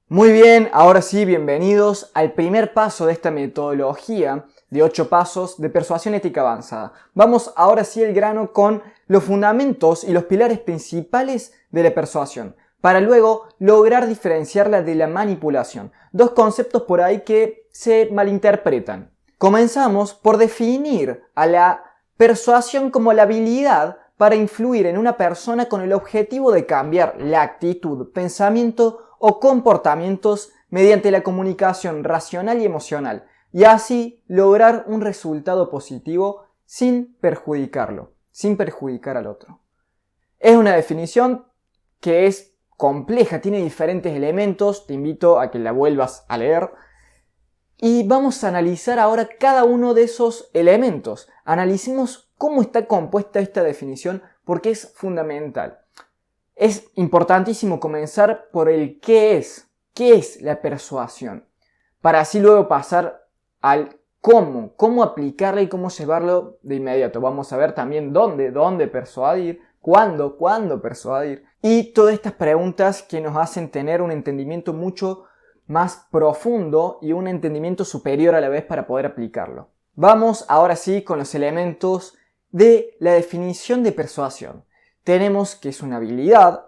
Muy bien, ahora sí, bienvenidos al primer paso de esta metodología de 8 pasos de persuasión ética avanzada. Vamos ahora sí al grano con los fundamentos y los pilares principales de la persuasión, para luego lograr diferenciarla de la manipulación. Dos conceptos por ahí que se malinterpretan. Comenzamos por definir a la persuasión como la habilidad para influir en una persona con el objetivo de cambiar la actitud, pensamiento o comportamientos mediante la comunicación racional y emocional, y así lograr un resultado positivo sin perjudicarlo, sin perjudicar al otro. Es una definición que es compleja, tiene diferentes elementos, te invito a que la vuelvas a leer. Y vamos a analizar ahora cada uno de esos elementos. Analicemos cómo está compuesta esta definición porque es fundamental. Es importantísimo comenzar por el qué es la persuasión, para así luego pasar al cómo aplicarla y cómo llevarlo de inmediato. Vamos a ver también dónde persuadir, cuándo persuadir y todas estas preguntas que nos hacen tener un entendimiento mucho más profundo y un entendimiento superior a la vez para poder aplicarlo. Vamos ahora sí con los elementos de la definición de persuasión. Tenemos que es una habilidad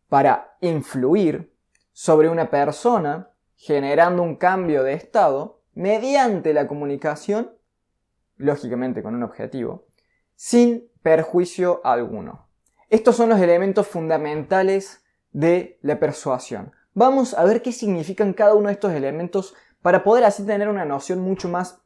para influir sobre una persona generando un cambio de estado mediante la comunicación, lógicamente con un objetivo, sin perjuicio alguno. Estos son los elementos fundamentales de la persuasión. Vamos a ver qué significan cada uno de estos elementos para poder así tener una noción mucho más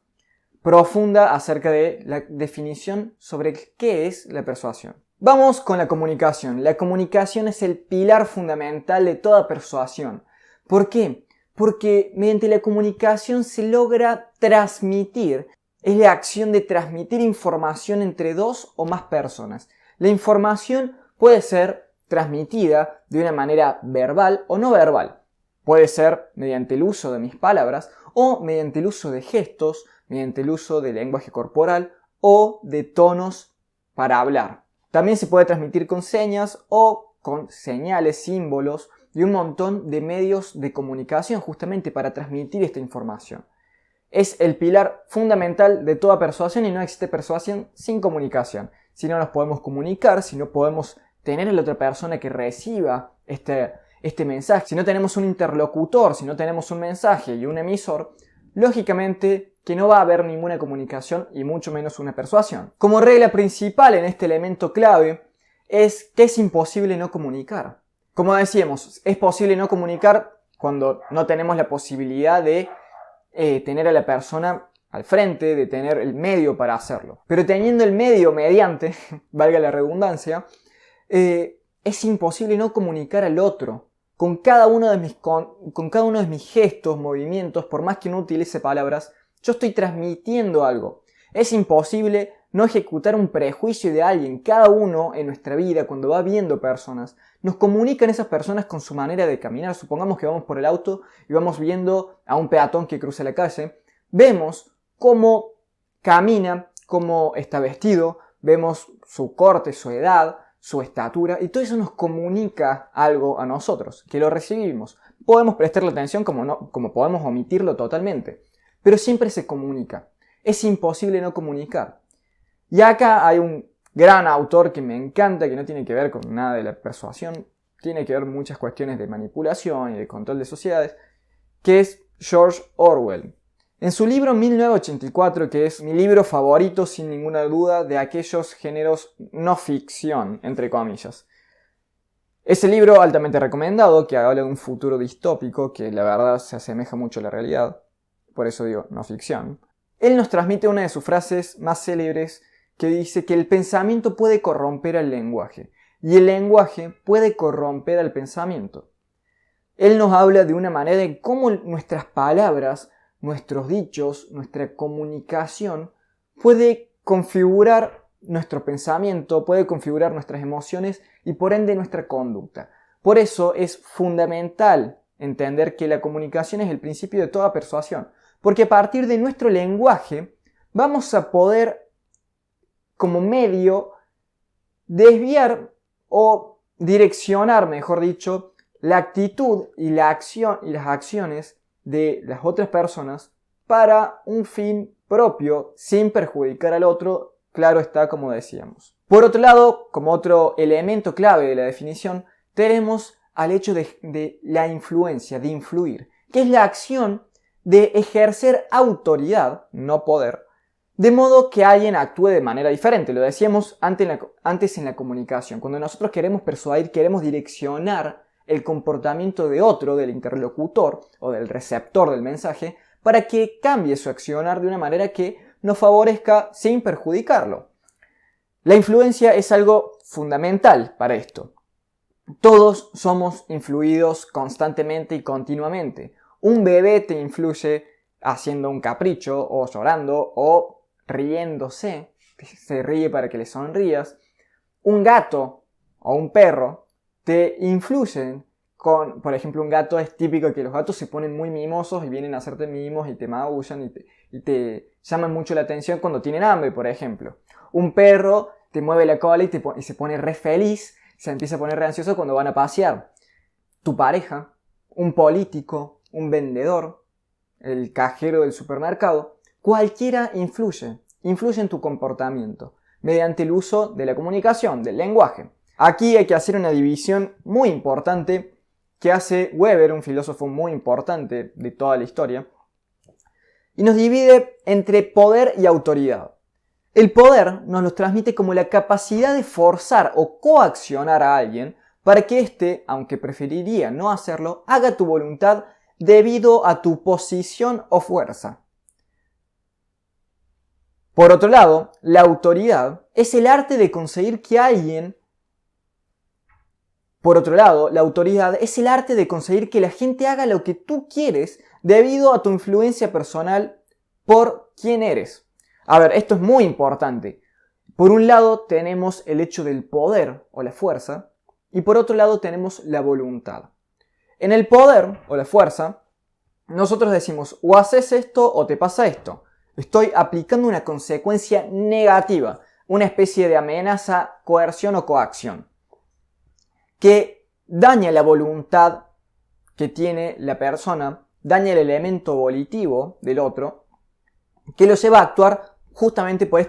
profunda acerca de la definición sobre qué es la persuasión. Vamos con la comunicación. La comunicación es el pilar fundamental de toda persuasión. ¿Por qué? Porque mediante la comunicación se logra transmitir. Es la acción de transmitir información entre dos o más personas. La información puede ser transmitida de una manera verbal o no verbal. Puede ser mediante el uso de mis palabras o mediante el uso de gestos, mediante el uso de lenguaje corporal o de tonos para hablar. También se puede transmitir con señas o con señales, símbolos y un montón de medios de comunicación justamente para transmitir esta información. Es el pilar fundamental de toda persuasión y no existe persuasión sin comunicación. Si no nos podemos comunicar, si no podemos tener a la otra persona que reciba este mensaje, si no tenemos un interlocutor, si no tenemos un mensaje y un emisor, lógicamente que no va a haber ninguna comunicación y mucho menos una persuasión. Como regla principal en este elemento clave es que es imposible no comunicar. Como decíamos, es posible no comunicar cuando no tenemos la posibilidad de tener a la persona al frente, de tener el medio para hacerlo. Pero teniendo el medio mediante, valga la redundancia, es imposible no comunicar al otro. Con cada uno de mis gestos, movimientos, por más que no utilice palabras, yo estoy transmitiendo algo. Es imposible no ejecutar un prejuicio de alguien. Cada uno en nuestra vida, cuando va viendo personas, nos comunican esas personas con su manera de caminar. Supongamos que vamos por el auto y vamos viendo a un peatón que cruza la calle. Vemos cómo camina, cómo está vestido, vemos su corte, su edad, su estatura, y todo eso nos comunica algo a nosotros, que lo recibimos. Podemos prestarle atención como podemos omitirlo totalmente, pero siempre se comunica. Es imposible no comunicar. Y acá hay un gran autor que me encanta, que no tiene que ver con nada de la persuasión, tiene que ver muchas cuestiones de manipulación y de control de sociedades, que es George Orwell. En su libro 1984, que es mi libro favorito sin ninguna duda de aquellos géneros no ficción, entre comillas. Ese libro altamente recomendado, que habla de un futuro distópico que la verdad se asemeja mucho a la realidad, por eso digo no ficción. Él nos transmite una de sus frases más célebres que dice que el pensamiento puede corromper al lenguaje y el lenguaje puede corromper al pensamiento. Él nos habla de una manera de cómo nuestras palabras, nuestros dichos, nuestra comunicación puede configurar nuestro pensamiento, puede configurar nuestras emociones y por ende nuestra conducta. Por eso es fundamental entender que la comunicación es el principio de toda persuasión, porque a partir de nuestro lenguaje vamos a poder como medio desviar o direccionar, mejor dicho, la actitud y la acción y las acciones de las otras personas para un fin propio sin perjudicar al otro, claro está, como decíamos. Por otro lado, como otro elemento clave de la definición, tenemos al hecho de la influencia, de influir, que es la acción de ejercer autoridad, no poder, de modo que alguien actúe de manera diferente. Lo decíamos antes en la comunicación. Cuando nosotros queremos persuadir, queremos direccionar el comportamiento de otro, del interlocutor o del receptor del mensaje, para que cambie su accionar de una manera que nos favorezca sin perjudicarlo. La influencia es algo fundamental para esto. Todos somos influidos constantemente y continuamente. Un bebé te influye haciendo un capricho o llorando o riéndose, se ríe para que le sonrías. Un gato o un perro te influyen por ejemplo, un gato es típico que los gatos se ponen muy mimosos y vienen a hacerte mimos y te maullan y te llaman mucho la atención cuando tienen hambre, por ejemplo. Un perro te mueve la cola y se pone re feliz, se empieza a poner re ansioso cuando van a pasear. Tu pareja, un político, un vendedor, el cajero del supermercado, cualquiera influye en tu comportamiento mediante el uso de la comunicación, del lenguaje. Aquí hay que hacer una división muy importante que hace Weber, un filósofo muy importante de toda la historia, y nos divide entre poder y autoridad. El poder nos lo transmite como la capacidad de forzar o coaccionar a alguien para que éste, aunque preferiría no hacerlo, haga tu voluntad debido a tu posición o fuerza. Por otro lado, la autoridad es el arte de conseguir que alguien la gente haga lo que tú quieres debido a tu influencia personal por quién eres. A ver, esto es muy importante. Por un lado tenemos el hecho del poder o la fuerza y por otro lado tenemos la voluntad. En el poder o la fuerza, nosotros decimos o haces esto o te pasa esto. Estoy aplicando una consecuencia negativa, una especie de amenaza, coerción o coacción, que daña la voluntad que tiene la persona, daña el elemento volitivo del otro, que lo lleva a actuar justamente por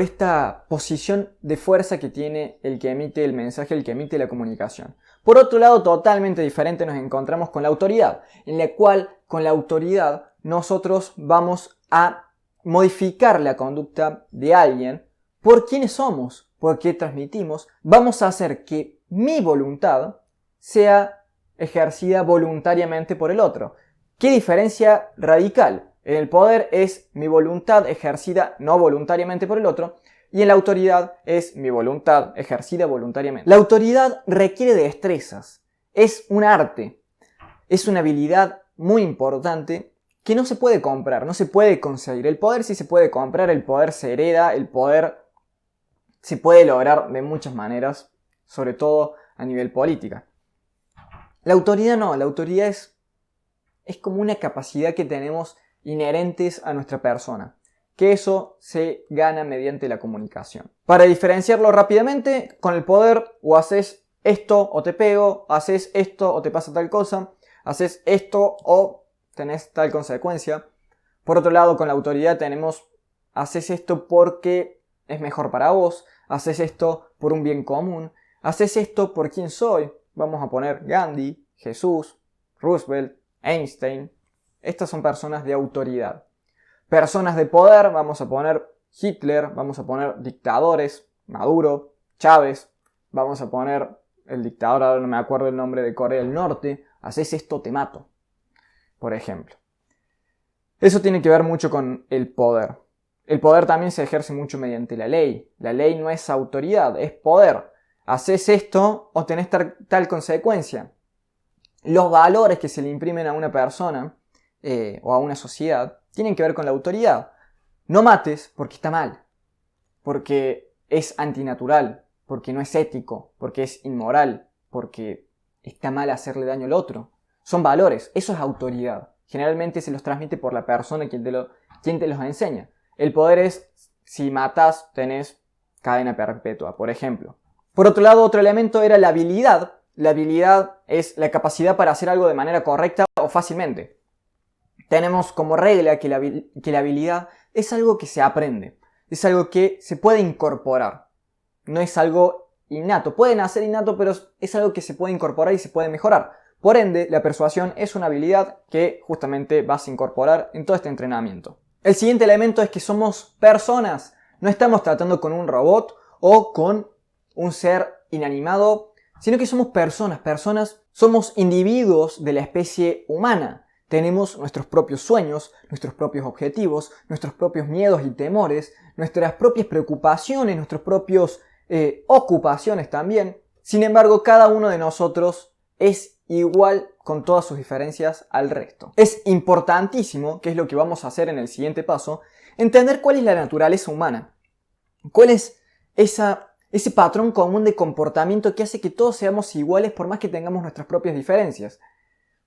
esta posición de fuerza que tiene el que emite el mensaje, el que emite la comunicación. Por otro lado, totalmente diferente nos encontramos con la autoridad, en la cual con la autoridad nosotros vamos a modificar la conducta de alguien por quiénes somos, por qué transmitimos, vamos a hacer que mi voluntad sea ejercida voluntariamente por el otro. ¿Qué diferencia radical? En el poder es mi voluntad ejercida no voluntariamente por el otro y en la autoridad es mi voluntad ejercida voluntariamente. La autoridad requiere de destrezas, es un arte, es una habilidad muy importante que no se puede comprar, no se puede conseguir. El poder sí se puede comprar, el poder se hereda, el poder se puede lograr de muchas maneras, sobre todo a nivel política. La autoridad no, la autoridad es como una capacidad que tenemos inherentes a nuestra persona, que eso se gana mediante la comunicación. Para diferenciarlo rápidamente, con el poder o haces esto o te pego, haces esto o te pasa tal cosa, haces esto o tenés tal consecuencia. Por otro lado, con la autoridad tenemos haces esto porque es mejor para vos, haces esto por un bien común, haces esto por quién soy. Vamos a poner Gandhi, Jesús, Roosevelt, Einstein. Estas son personas de autoridad. Personas de poder, vamos a poner Hitler, vamos a poner dictadores, Maduro, Chávez, vamos a poner el dictador, ahora no me acuerdo el nombre, de Corea del Norte. Haces esto, te mato, por ejemplo. Eso tiene que ver mucho con el poder. El poder también se ejerce mucho mediante la ley. La ley no es autoridad, es poder. Haces esto o tenés tal consecuencia. Los valores que se le imprimen a una persona o a una sociedad tienen que ver con la autoridad. No mates porque está mal, porque es antinatural, porque no es ético, porque es inmoral, porque está mal hacerle daño al otro. Son valores, eso es autoridad. Generalmente se los transmite por la persona quien te los enseña. El poder es, si matas, tenés cadena perpetua, por ejemplo. Por otro lado, otro elemento era la habilidad. La habilidad es la capacidad para hacer algo de manera correcta o fácilmente. Tenemos como regla que la habilidad es algo que se aprende, es algo que se puede incorporar, no es algo innato. Puede nacer innato, pero es algo que se puede incorporar y se puede mejorar. Por ende, la persuasión es una habilidad que justamente vas a incorporar en todo este entrenamiento. El siguiente elemento es que somos personas. No estamos tratando con un robot o con un ser inanimado, sino que somos personas. Somos individuos de la especie humana. Tenemos nuestros propios sueños, nuestros propios objetivos, nuestros propios miedos y temores, nuestras propias preocupaciones, nuestros propios ocupaciones también. Sin embargo, cada uno de nosotros es igual con todas sus diferencias al resto. Es importantísimo, que es lo que vamos a hacer en el siguiente paso, entender cuál es la naturaleza humana. Cuál es ese patrón común de comportamiento que hace que todos seamos iguales por más que tengamos nuestras propias diferencias.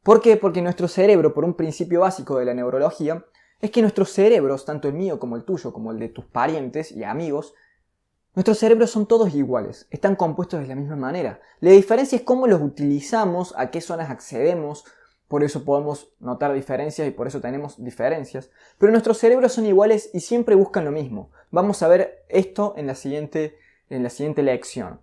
¿Por qué? Porque nuestro cerebro, por un principio básico de la neurología, es que nuestros cerebros, tanto el mío como el tuyo, como el de tus parientes y amigos, nuestros cerebros son todos iguales, están compuestos de la misma manera. La diferencia es cómo los utilizamos, a qué zonas accedemos, por eso podemos notar diferencias y por eso tenemos diferencias. Pero nuestros cerebros son iguales y siempre buscan lo mismo. Vamos a ver esto en la siguiente lección,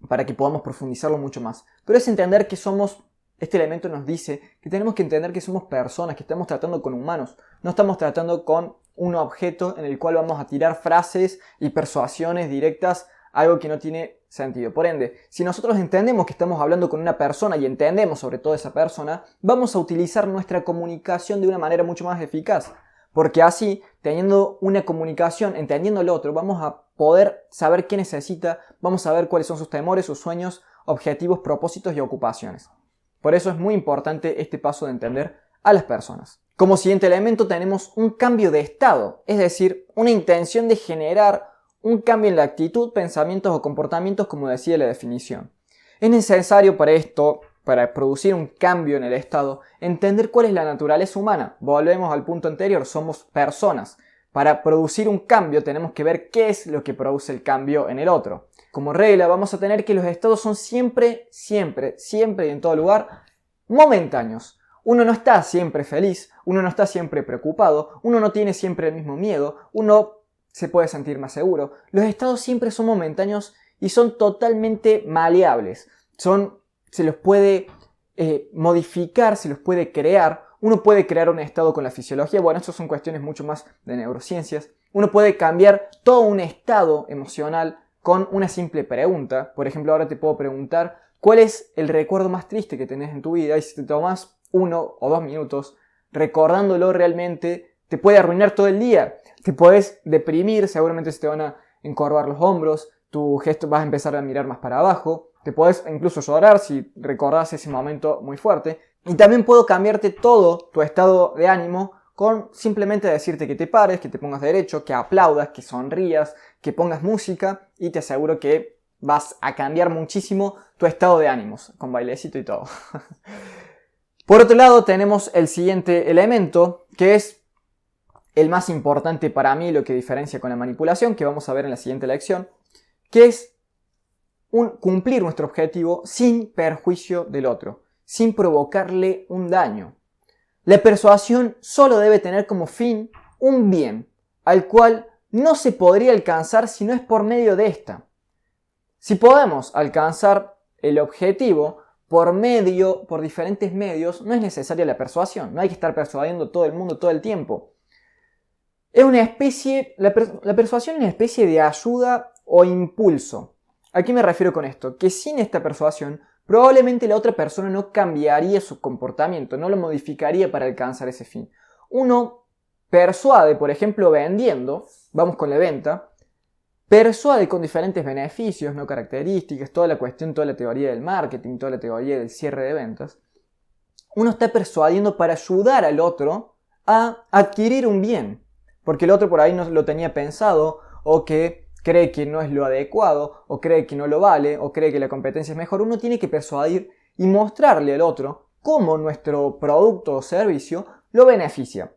para que podamos profundizarlo mucho más. Pero es entender que este elemento nos dice que tenemos que entender que somos personas, que estamos tratando con humanos, no estamos tratando con un objeto en el cual vamos a tirar frases y persuasiones directas, algo que no tiene sentido. Por ende, si nosotros entendemos que estamos hablando con una persona y entendemos sobre todo esa persona, vamos a utilizar nuestra comunicación de una manera mucho más eficaz. Porque así, teniendo una comunicación, entendiendo al otro, vamos a poder saber qué necesita, vamos a ver cuáles son sus temores, sus sueños, objetivos, propósitos y ocupaciones. Por eso es muy importante este paso de entender a las personas. Como siguiente elemento tenemos un cambio de estado, es decir, una intención de generar un cambio en la actitud, pensamientos o comportamientos, como decía la definición. Es necesario para esto, para producir un cambio en el estado, entender cuál es la naturaleza humana. Volvemos al punto anterior, somos personas. Para producir un cambio tenemos que ver qué es lo que produce el cambio en el otro. Como regla vamos a tener que los estados son siempre y en todo lugar momentáneos. Uno no está siempre feliz, uno no está siempre preocupado, uno no tiene siempre el mismo miedo, uno se puede sentir más seguro. Los estados siempre son momentáneos y son totalmente maleables. Se los puede modificar, se los puede crear. Uno puede crear un estado con la fisiología. Bueno, estas son cuestiones mucho más de neurociencias. Uno puede cambiar todo un estado emocional con una simple pregunta. Por ejemplo, ahora te puedo preguntar ¿cuál es el recuerdo más triste que tenés en tu vida? Y si te tomas 1 o 2 minutos recordándolo realmente, te puede arruinar todo el día. Te puedes deprimir, seguramente se te van a encorvar los hombros, tu gesto vas a empezar a mirar más para abajo, te puedes incluso llorar si recordás ese momento muy fuerte. Y también puedo cambiarte todo tu estado de ánimo con simplemente decirte que te pares, que te pongas derecho, que aplaudas, que sonrías, que pongas música y te aseguro que vas a cambiar muchísimo tu estado de ánimos, con bailecito y todo. Por otro lado tenemos el siguiente elemento, que es el más importante para mí, lo que diferencia con la manipulación, que vamos a ver en la siguiente lección, que es cumplir nuestro objetivo sin perjuicio del otro, sin provocarle un daño. La persuasión solo debe tener como fin un bien, al cual no se podría alcanzar si no es por medio de esta. Si podemos alcanzar el objetivo por diferentes medios, no es necesaria la persuasión, no hay que estar persuadiendo todo el mundo todo el tiempo. Es la persuasión es una especie de ayuda o impulso. ¿A qué me refiero con esto? Que sin esta persuasión, probablemente la otra persona no cambiaría su comportamiento, no lo modificaría para alcanzar ese fin. Uno persuade, por ejemplo, vendiendo, vamos con la venta, persuade con diferentes beneficios, no características, toda la cuestión, toda la teoría del marketing, toda la teoría del cierre de ventas. Uno está persuadiendo para ayudar al otro a adquirir un bien, porque el otro por ahí no lo tenía pensado, o que cree que no es lo adecuado, o cree que no lo vale, o cree que la competencia es mejor. Uno tiene que persuadir y mostrarle al otro cómo nuestro producto o servicio lo beneficia.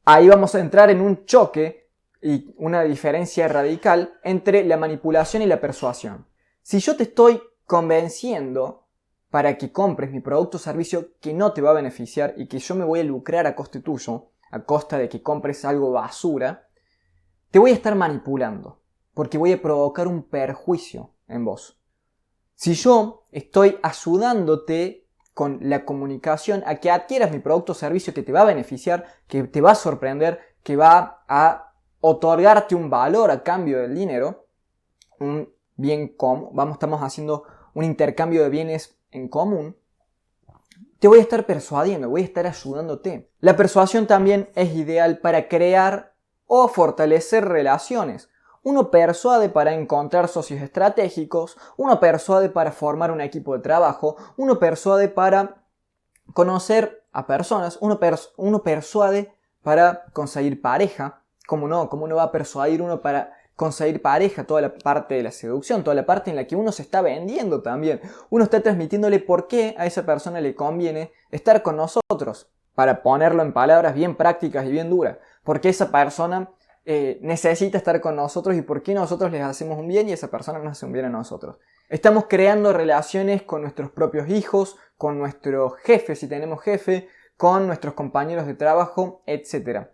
Ahí vamos a entrar en un choque y una diferencia radical entre la manipulación y la persuasión. Si yo te estoy convenciendo para que compres mi producto o servicio que no te va a beneficiar y que yo me voy a lucrar a coste tuyo, a costa de que compres algo basura, te voy a estar manipulando, porque voy a provocar un perjuicio en vos. Si yo estoy ayudándote con la comunicación a que adquieras mi producto o servicio que te va a beneficiar, que te va a sorprender, que va a otorgarte un valor a cambio del dinero, un bien común, estamos haciendo un intercambio de bienes en común, te voy a estar persuadiendo, voy a estar ayudándote. La persuasión también es ideal para crear o fortalecer relaciones. Uno persuade para encontrar socios estratégicos, uno persuade para formar un equipo de trabajo, uno persuade para conocer a personas, uno persuade para conseguir pareja. ¿Cómo no? ¿Cómo no va a persuadir uno para conseguir pareja? Toda la parte de la seducción, toda la parte en la que uno se está vendiendo también. Uno está transmitiéndole por qué a esa persona le conviene estar con nosotros, para ponerlo en palabras bien prácticas y bien duras. Porque esa persona necesita estar con nosotros y por qué nosotros les hacemos un bien y esa persona nos hace un bien a nosotros. Estamos creando relaciones con nuestros propios hijos, con nuestro jefe si tenemos jefe, con nuestros compañeros de trabajo, etc.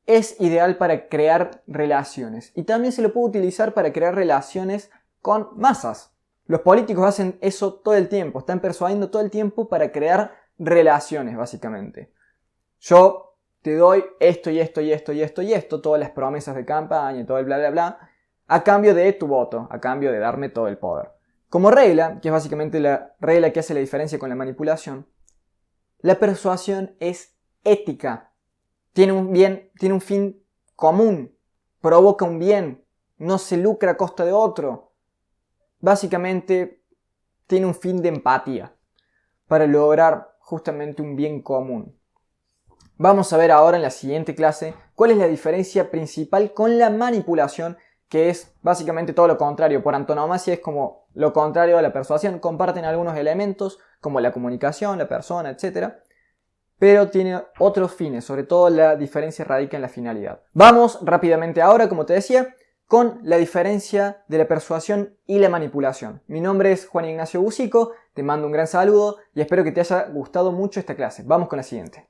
Es ideal para crear relaciones y también se lo puede utilizar para crear relaciones con masas. Los políticos hacen eso todo el tiempo, están persuadiendo todo el tiempo para crear relaciones básicamente. Yo te doy esto y esto y esto y esto y esto, todas las promesas de campaña y todo el bla bla bla, a cambio de tu voto, a cambio de darme todo el poder. Como regla, que es básicamente la regla que hace la diferencia con la manipulación, la persuasión es ética. Tiene un fin común, provoca un bien, no se lucra a costa de otro. Básicamente tiene un fin de empatía para lograr justamente un bien común. Vamos a ver ahora en la siguiente clase cuál es la diferencia principal con la manipulación, que es básicamente todo lo contrario. Por antonomasia es como lo contrario a la persuasión. Comparten algunos elementos como la comunicación, la persona, etc. Pero tiene otros fines, sobre todo la diferencia radica en la finalidad. Vamos rápidamente ahora, como te decía, con la diferencia de la persuasión y la manipulación. Mi nombre es Juan Ignacio Busico, te mando un gran saludo y espero que te haya gustado mucho esta clase. Vamos con la siguiente.